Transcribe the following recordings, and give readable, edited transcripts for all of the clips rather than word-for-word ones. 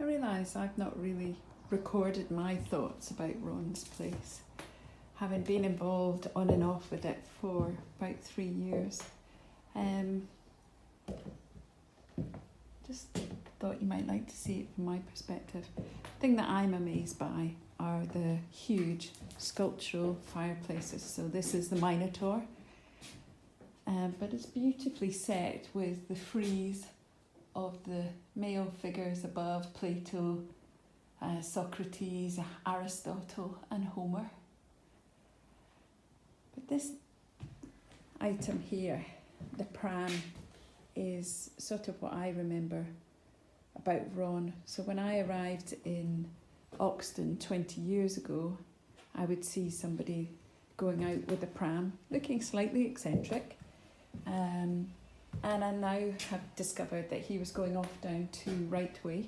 I realise I've not really recorded my thoughts about Ron's place, having been involved on and off with it for about 3 years. Just thought you might like to see it from my perspective. The thing that I'm amazed by are the huge sculptural fireplaces. So this is the Minotaur, but it's beautifully set with the frieze of the male figures above: Plato, Socrates, Aristotle and Homer. But this item here, the pram, is sort of what I remember about Ron. So when I arrived in Oxton 20 years ago, I would see somebody going out with a pram, looking slightly eccentric. And I now have discovered that he was going off down to Rightway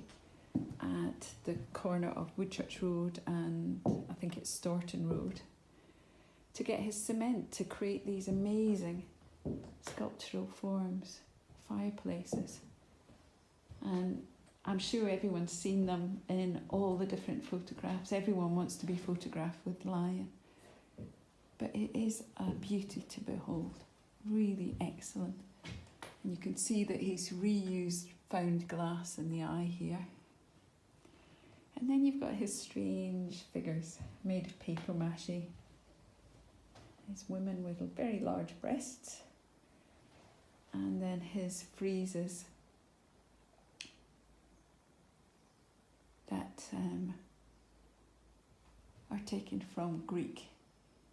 at the corner of Woodchurch Road and I think it's Staunton Road to get his cement to create these amazing sculptural forms, fireplaces. And I'm sure everyone's seen them in all the different photographs. Everyone wants to be photographed with lion. But it is a beauty to behold, really excellent. And you can see that he's reused found glass in the eye here. And then you've got his strange figures made of paper mache. His women with very large breasts. And then his friezes that are taken from Greek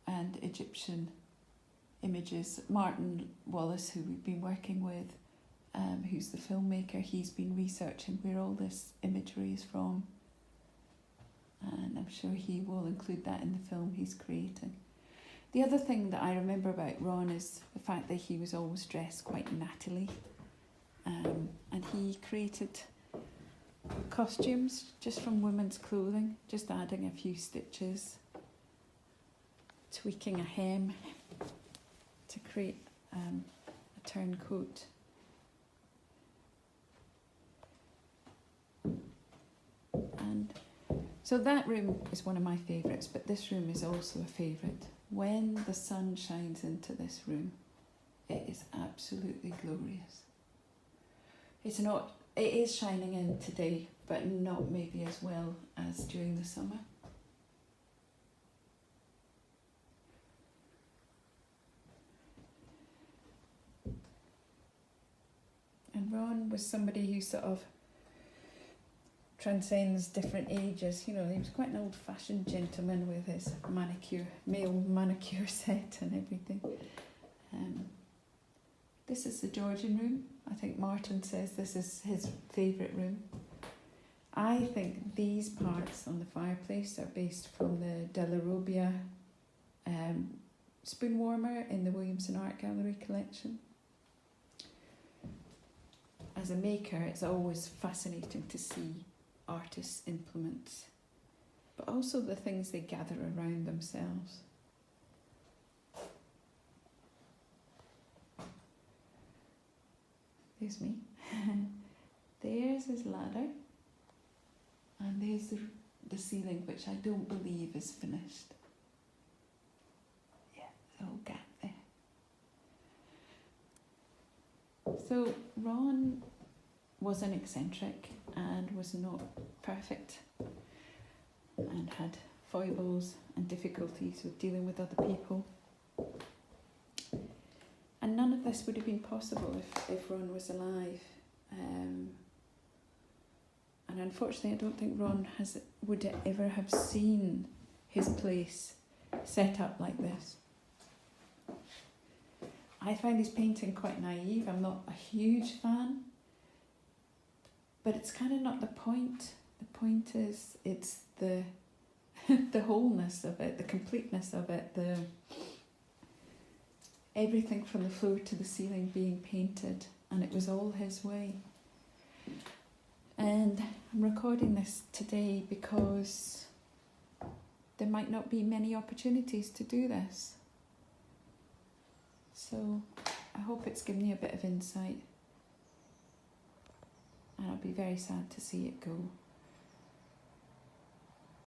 and Egyptian images. Martin Wallace, who we've been working with, who's the filmmaker, he's been researching where all this imagery is from. And I'm sure he will include that in the film he's creating. The other thing that I remember about Ron is the fact that he was always dressed quite nattily. And he created costumes just from women's clothing, just adding a few stitches, tweaking a hem to create a turncoat. And so that room is one of my favourites, but this room is also a favourite. When the sun shines into this room, it is absolutely glorious. It is shining in today, but not maybe as well as during the summer. And Ron was somebody who sort of transcends different ages. You know, he was quite an old-fashioned gentleman with his male manicure set and everything. This is the Georgian room. I think Martin says this is his favourite room. I think these parts on the fireplace are based from the Della Robbia spoon warmer in the Williamson Art Gallery collection. As a maker, it's always fascinating to see artists' implements, but also the things they gather around themselves. There's me. There's his ladder. And there's the ceiling, which I don't believe is finished. Yeah, there's a whole gap there. So Ron was an eccentric and was not perfect and had foibles and difficulties with dealing with other people. And none of this would have been possible if Ron was alive. And unfortunately, I don't think Ron would ever have seen his place set up like this. I find his painting quite naive. I'm not a huge fan. But it's kind of not the point. The point is it's the the wholeness of it, the completeness of it, everything from the floor to the ceiling being painted, and it was all his way. And I'm recording this today because there might not be many opportunities to do this. So I hope it's given you a bit of insight. And I'll be very sad to see it go.